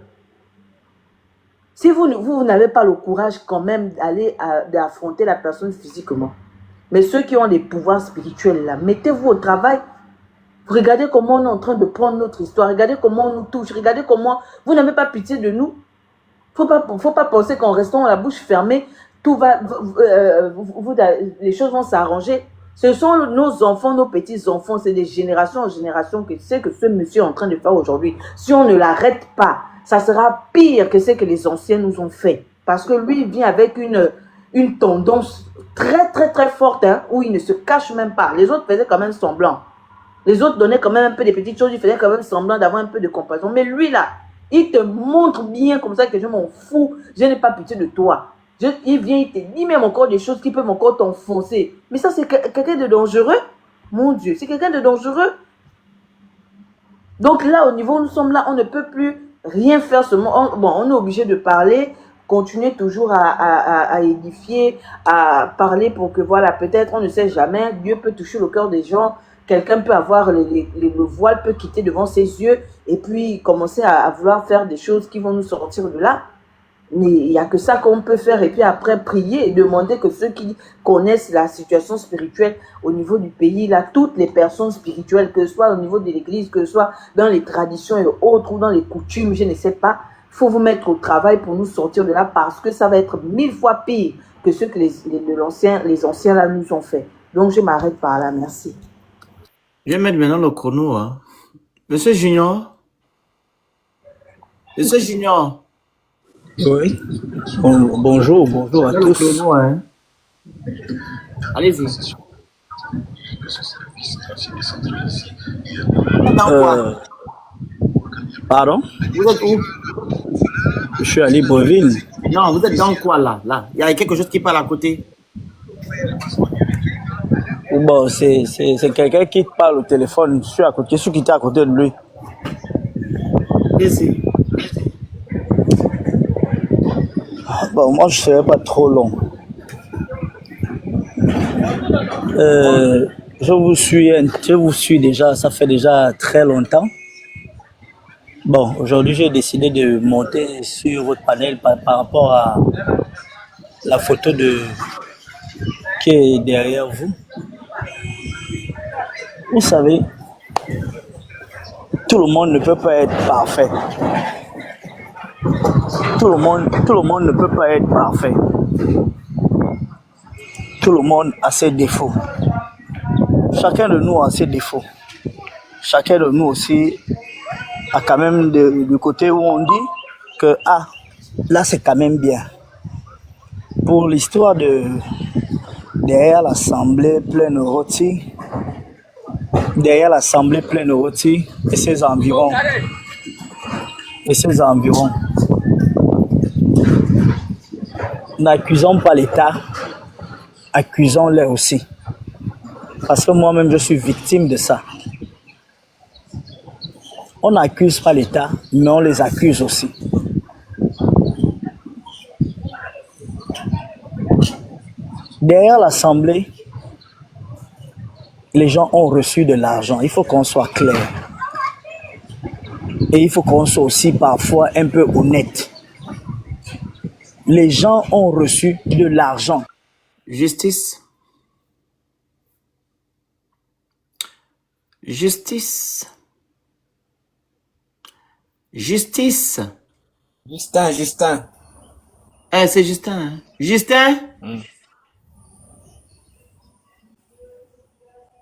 Si vous n'avez pas le courage quand même d'affronter la personne physiquement, mais ceux qui ont des pouvoirs spirituels là, mettez-vous au travail. Regardez comment on est en train de prendre notre histoire. Regardez comment on nous touche. Regardez comment vous n'avez pas pitié de nous. Faut pas penser qu'en restant la bouche fermée, tout va, les choses vont s'arranger. Ce sont nos enfants, nos petits-enfants, c'est des générations en génération que c'est que ce monsieur est en train de faire aujourd'hui. Si on ne l'arrête pas, ça sera pire que ce que les anciens nous ont fait. Parce que lui, il vient avec une tendance très, très, très forte, hein, où il ne se cache même pas. Les autres faisaient quand même semblant. Les autres donnaient quand même un peu des petites choses, il faisait quand même semblant d'avoir un peu de compassion. Mais lui, là, il te montre bien comme ça que je m'en fous, je n'ai pas pitié de toi. Il vient, il te dit même encore des choses qui peuvent encore t'enfoncer. Mais ça, c'est quelqu'un de dangereux. Mon Dieu, c'est quelqu'un de dangereux. Donc là, au niveau où nous sommes là, on ne peut plus rien faire seulement. On est obligé de parler, continuer toujours à édifier, à parler pour que, voilà, peut-être, on ne sait jamais, Dieu peut toucher le cœur des gens. Quelqu'un peut avoir le voile, peut quitter devant ses yeux et puis commencer à vouloir faire des choses qui vont nous sortir de là. Mais il n'y a que ça qu'on peut faire et puis après prier et demander que ceux qui connaissent la situation spirituelle au niveau du pays, là, toutes les personnes spirituelles, que ce soit au niveau de l'église, que ce soit dans les traditions et autres ou dans les coutumes, je ne sais pas, il faut vous mettre au travail pour nous sortir de là parce que ça va être 1000 fois pire que ce que les anciens là nous ont fait. Donc je m'arrête par là, merci. Je vais mettre maintenant le chrono. Hein. Monsieur Junior. Monsieur Junior. Oui. Bonjour à tous. Chrono, hein. Allez-y. Pardon? Vous êtes où? Je suis à Libreville. Non, vous êtes dans quoi là? Là, il y a quelque chose qui parle à côté. Bon, c'est quelqu'un qui parle au téléphone. Je suis à côté, celui qui était à côté de lui. Ici. Bon, moi, je ne serai pas trop long. Je vous suis déjà, ça fait déjà très longtemps. Bon, aujourd'hui, j'ai décidé de monter sur votre panel par rapport à la photo qui est derrière vous. Vous savez, tout le monde ne peut pas être parfait. Tout le monde ne peut pas être parfait. Tout le monde a ses défauts. Chacun de nous a ses défauts. Chacun de nous aussi a quand même du côté où on dit que là c'est quand même bien. Pour l'histoire derrière l'Assemblée pleine rôti, et ses environs. N'accusons pas l'État, accusons-les aussi. Parce que moi-même, je suis victime de ça. On n'accuse pas l'État, mais on les accuse aussi. Derrière l'Assemblée, les gens ont reçu de l'argent. Il faut qu'on soit clair. Et il faut qu'on soit aussi parfois un peu honnête. Les gens ont reçu de l'argent. Justice. Justice. Justice. Justin. Eh, c'est Justin. Hein? Justin?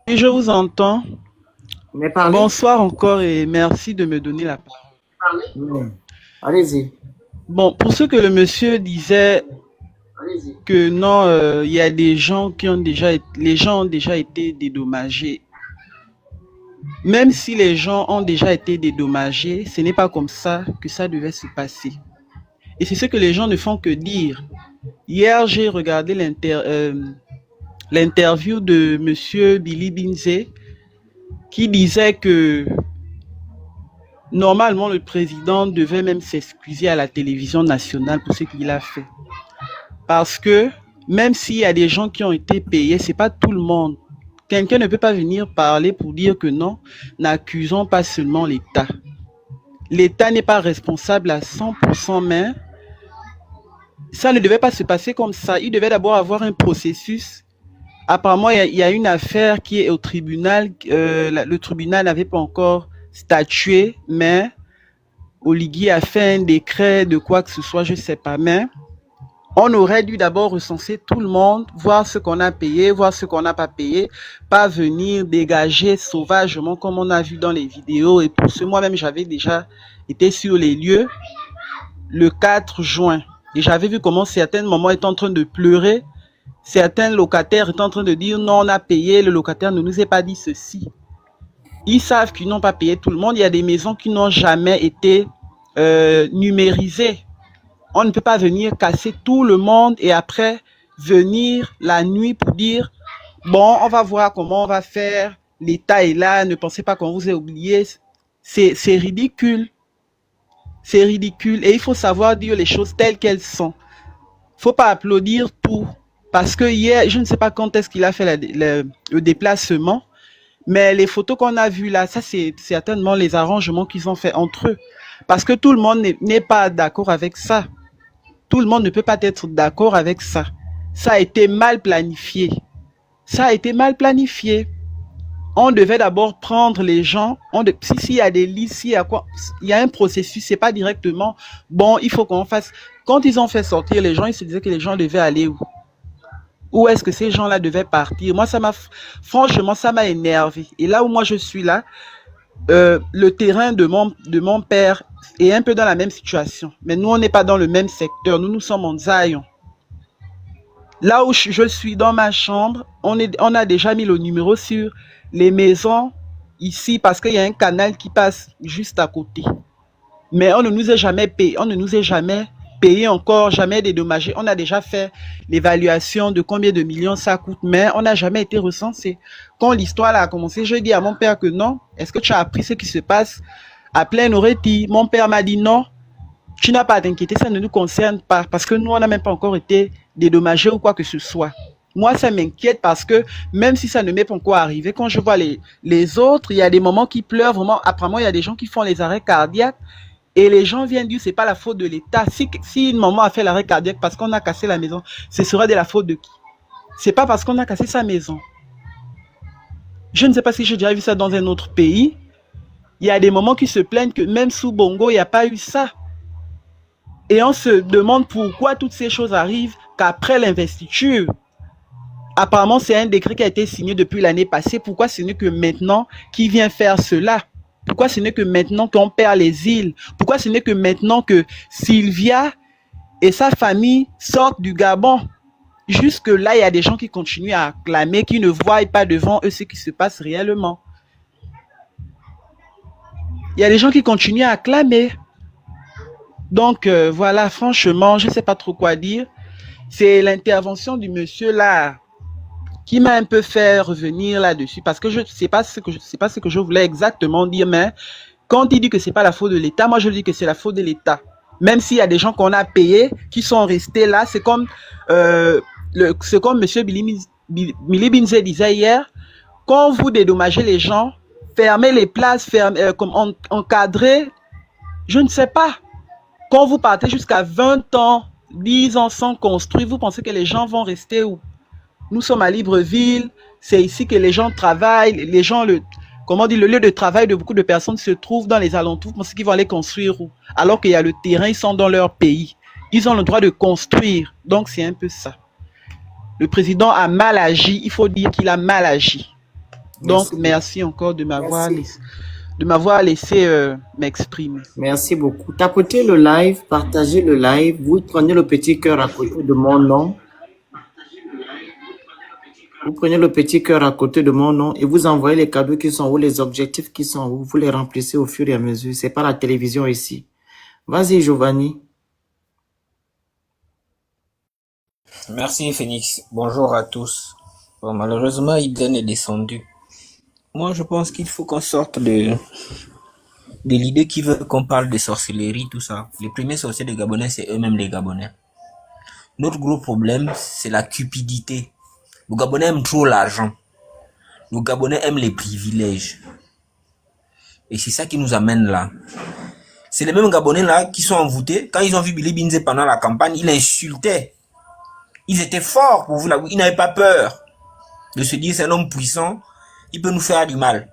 Oui, je vous entends. Mais parlez. Bonsoir encore et merci de me donner la parole. Allez-y. Bon, pour ce que le monsieur disait que non, il y a des gens qui ont les gens ont déjà été dédommagés. Même si les gens ont déjà été dédommagés, ce n'est pas comme ça que ça devait se passer. Et c'est ce que les gens ne font que dire. Hier, j'ai regardé l'interview de monsieur Billy Binze qui disait que normalement le président devait même s'excuser à la télévision nationale pour ce qu'il a fait. Parce que même s'il y a des gens qui ont été payés, c'est pas tout le monde. Quelqu'un ne peut pas venir parler pour dire que non, n'accusons pas seulement l'État. L'État n'est pas responsable à 100%, mais ça ne devait pas se passer comme ça. Il devait d'abord avoir un processus. Apparemment, il y a une affaire qui est au tribunal. Le tribunal n'avait pas encore statué, mais Oligui a fait un décret de quoi que ce soit, je ne sais pas. Mais on aurait dû d'abord recenser tout le monde, voir ce qu'on a payé, voir ce qu'on n'a pas payé, pas venir dégager sauvagement comme on a vu dans les vidéos. Et pour ce, moi-même, j'avais déjà été sur les lieux le 4 juin. Et j'avais vu comment certaines mamans étaient en train de pleurer. Certains locataires étaient en train de dire non, on a payé, le locataire ne nous a pas dit ceci. Ils savent qu'ils n'ont pas payé tout le monde. Il y a des maisons qui n'ont jamais été numérisées. On ne peut pas venir casser tout le monde et après venir la nuit pour dire bon, on va voir comment on va faire. L'État est là, ne pensez pas qu'on vous ait oublié. C'est ridicule. C'est ridicule et il faut savoir dire les choses telles qu'elles sont. Faut pas applaudir tout. Parce que hier, je ne sais pas quand est-ce qu'il a fait le déplacement, mais les photos qu'on a vues là, ça c'est certainement les arrangements qu'ils ont fait entre eux. Parce que tout le monde n'est pas d'accord avec ça. Tout le monde ne peut pas être d'accord avec ça. Ça a été mal planifié. Ça a été mal planifié. On devait d'abord prendre les gens. S'il y a des listes, s'il y a quoi, il y a un processus, c'est pas directement bon, il faut qu'on fasse. Quand ils ont fait sortir les gens, ils se disaient que les gens devaient aller où? Où est-ce que ces gens-là devaient partir? Moi, franchement, ça m'a énervé. Et là où moi je suis là, le terrain de mon père est un peu dans la même situation. Mais nous, on n'est pas dans le même secteur. Nous sommes en Zion. Là où je suis dans ma chambre, on a déjà mis le numéro sur les maisons ici parce qu'il y a un canal qui passe juste à côté. Mais on ne nous a jamais payé. On ne nous a jamais payé encore, jamais dédommagé. On a déjà fait l'évaluation de combien de millions ça coûte, mais on n'a jamais été recensé. Quand l'histoire a commencé, je dis à mon père que non. Est-ce que tu as appris ce qui se passe à Plein Oreti? Mon père m'a dit non. Tu n'as pas à t'inquiéter, ça ne nous concerne pas parce que nous, on n'a même pas encore été dédommagés ou quoi que ce soit. Moi, ça m'inquiète parce que même si ça ne m'est pas encore arrivé, quand je vois les autres, il y a des moments qui pleurent vraiment. Apparemment, il y a des gens qui font les arrêts cardiaques et les gens viennent dire c'est pas la faute de l'État. Si une maman a fait l'arrêt cardiaque parce qu'on a cassé la maison, ce sera de la faute de qui? C'est pas parce qu'on a cassé sa maison. Je ne sais pas si j'ai déjà vu ça dans un autre pays. Il y a des moments qui se plaignent que même sous Bongo, il n'y a pas eu ça. Et on se demande pourquoi toutes ces choses arrivent qu'après l'investiture. Apparemment, c'est un décret qui a été signé depuis l'année passée. Pourquoi ce n'est que maintenant qu'il vient faire cela? Pourquoi ce n'est que maintenant qu'on perd les îles? Pourquoi ce n'est que maintenant que Sylvia et sa famille sortent du Gabon? Jusque-là, il y a des gens qui continuent à acclamer, qui ne voient pas devant eux ce qui se passe réellement. Il y a des gens qui continuent à acclamer. Donc, voilà, franchement, je ne sais pas trop quoi dire. C'est l'intervention du monsieur là qui m'a un peu fait revenir là-dessus parce que je ne sais pas ce que je voulais exactement dire, mais quand il dit que c'est pas la faute de l'État, moi je dis que c'est la faute de l'État. Même s'il y a des gens qu'on a payés qui sont restés là, c'est comme monsieur Billy Binze disait hier, quand vous dédommagez les gens, fermez les places, comme encadrer, je ne sais pas. Quand vous partez jusqu'à 20 ans, 10 ans sans construire, vous pensez que les gens vont rester où? Nous sommes à Libreville, c'est ici que les gens travaillent, les gens, le lieu de travail de beaucoup de personnes se trouve dans les alentours, vous pensez qu'ils vont aller construire où? Alors qu'il y a le terrain, ils sont dans leur pays. Ils ont le droit de construire, donc c'est un peu ça. Le président a mal agi, il faut dire qu'il a mal agi. Donc merci encore de m'avoir de m'avoir laissé m'exprimer. Merci beaucoup. Tapotez le live, partagez le live. Vous prenez le petit cœur à côté de mon nom. Vous prenez le petit cœur à côté de mon nom et vous envoyez les cadeaux qui sont où, les objectifs qui sont où. Vous les remplissez au fur et à mesure. C'est pas la télévision ici. Vas-y, Giovanni. Merci Phoenix. Bonjour à tous. Bon, malheureusement, Iden est descendu. Moi, je pense qu'il faut qu'on sorte de l'idée qui veut qu'on parle de sorcellerie, tout ça. Les premiers sorciers des Gabonais, c'est eux-mêmes les Gabonais. Notre gros problème, c'est la cupidité. Les Gabonais aiment trop l'argent. Les Gabonais aiment les privilèges. Et c'est ça qui nous amène là. C'est les mêmes Gabonais là qui sont envoûtés. Quand ils ont vu Billy Binze pendant la campagne, ils l'insultaient. Ils étaient forts pour vous l'avouer. Ils n'avaient pas peur de se dire c'est un homme puissant, il peut nous faire du mal.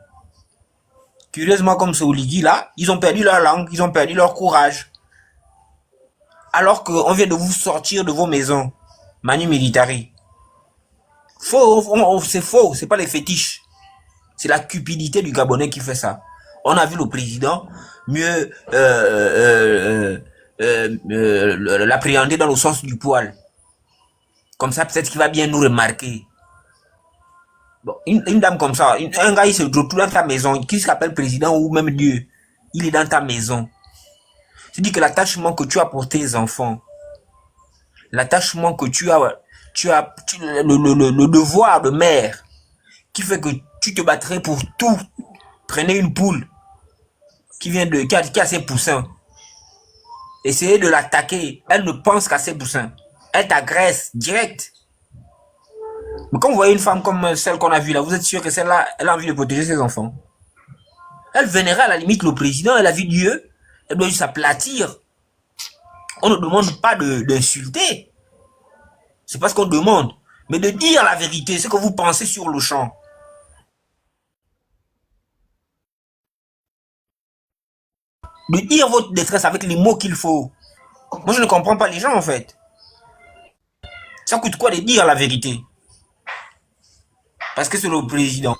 Curieusement, comme ce Oligui là, ils ont perdu leur langue, ils ont perdu leur courage. Alors qu'on vient de vous sortir de vos maisons. Manu Militari. C'est faux, c'est pas les fétiches. C'est la cupidité du Gabonais qui fait ça. On a vu le président mieux l'appréhender dans le sens du poil. Comme ça, peut-être qu'il va bien nous remarquer. Bon, une dame comme ça, un gars, il se retrouve dans ta maison, qui s'appelle président ou même Dieu, il est dans ta maison. C'est-à-dire que l'attachement que tu as pour tes enfants, l'attachement que tu as le devoir de mère, qui fait que tu te battrais pour tout. Prenez une poule qui a ses poussins. Essayez de l'attaquer. Elle ne pense qu'à ses poussins. Elle t'agresse direct. Mais quand vous voyez une femme comme celle qu'on a vue là, vous êtes sûr que celle-là, elle a envie de protéger ses enfants. Elle vénérait à la limite le président, elle a vu Dieu, elle doit juste s'aplatir. On ne demande pas d'insulter. C'est pas ce qu'on demande. Mais de dire la vérité, ce que vous pensez sur le champ. De dire votre détresse avec les mots qu'il faut. Moi, je ne comprends pas les gens, en fait. Ça coûte quoi de dire la vérité? Parce que c'est le président.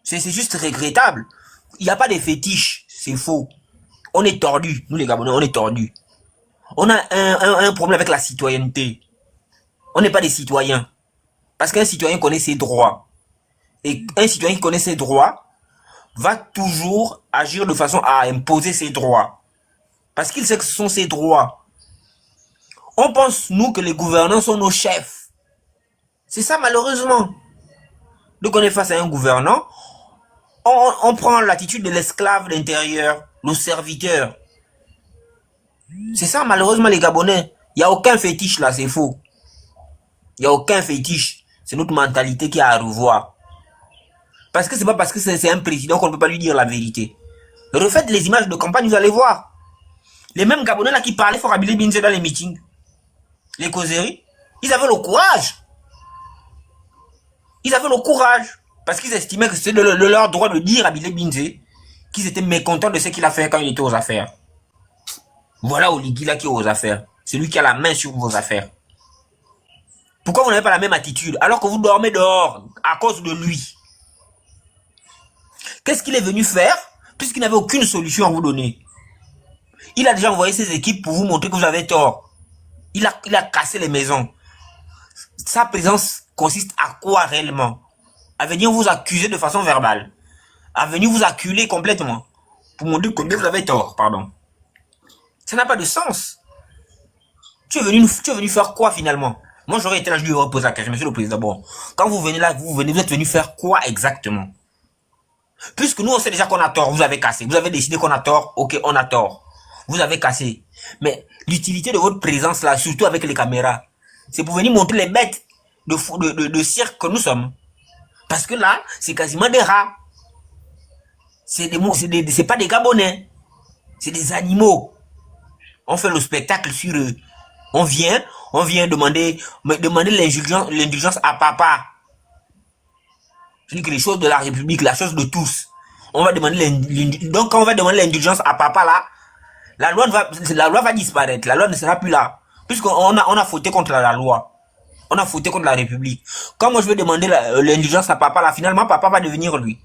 C'est juste regrettable. Il n'y a pas de fétiche. C'est faux. On est tordus. Nous, les Gabonais, on est tordus. On a un problème avec la citoyenneté. On n'est pas des citoyens. Parce qu'un citoyen connaît ses droits. Et un citoyen qui connaît ses droits va toujours agir de façon à imposer ses droits. Parce qu'il sait que ce sont ses droits. On pense, nous, que les gouvernants sont nos chefs. C'est ça, malheureusement. Donc, on est face à un gouvernant. On prend l'attitude de l'esclave d'intérieur, le serviteur. C'est ça, malheureusement, les Gabonais. Il n'y a aucun fétiche là, c'est faux. Il n'y a aucun fétiche. C'est notre mentalité qui a à revoir. Parce que c'est pas parce que c'est un président qu'on ne peut pas lui dire la vérité. Refaites les images de campagne, vous allez voir. Les mêmes Gabonais là qui parlaient fort à Billy Binze dans les meetings, les causeries, ils avaient le courage. Ils avaient le courage. Parce qu'ils estimaient que c'était leur droit de dire à Billy Binze qu'ils étaient mécontents de ce qu'il a fait quand il était aux affaires. Voilà Oligui là qui est aux affaires. C'est lui qui a la main sur vos affaires. Pourquoi vous n'avez pas la même attitude alors que vous dormez dehors à cause de lui? Qu'est-ce qu'il est venu faire puisqu'il n'avait aucune solution à vous donner? Il a déjà envoyé ses équipes pour vous montrer que vous avez tort. Il a cassé les maisons. Sa présence consiste à quoi réellement? À venir vous accuser de façon verbale. À venir vous acculer complètement. Pour montrer que vous avez tort, pardon. Ça n'a pas de sens. Tu es venu faire quoi finalement? Moi j'aurais été là, je lui aurais posé la question, monsieur le président. Bon, quand vous venez là, vous êtes venu faire quoi exactement? Puisque nous on sait déjà qu'on a tort, vous avez cassé. Vous avez décidé qu'on a tort, ok, on a tort. Vous avez cassé. Mais l'utilité de votre présence là, surtout avec les caméras, c'est pour venir montrer les bêtes de cirque que nous sommes. Parce que là, c'est quasiment des rats. C'est pas des Gabonais. C'est des animaux. On fait le spectacle sur eux. On vient demander l'indulgence à papa. C'est-à-dire que les choses de la République, la chose de tous. On va demander donc quand on va demander l'indulgence à papa là, la loi va disparaître. La loi ne sera plus là. Puisqu'on a fauté contre la loi. On a fauté contre la République. Quand moi je vais demander l'indulgence à papa, là, finalement, papa va devenir lui.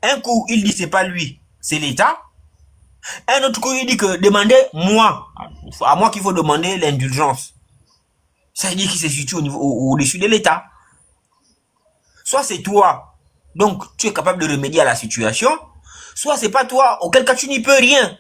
Un coup, il dit c'est pas lui, c'est l'État. Un autre coup, il dit que demandez moi. À moi qu'il faut demander l'indulgence. Ça veut dire qu'il se situe au-dessus de l'État. Soit c'est toi, donc tu es capable de remédier à la situation, soit c'est pas toi, auquel cas tu n'y peux rien.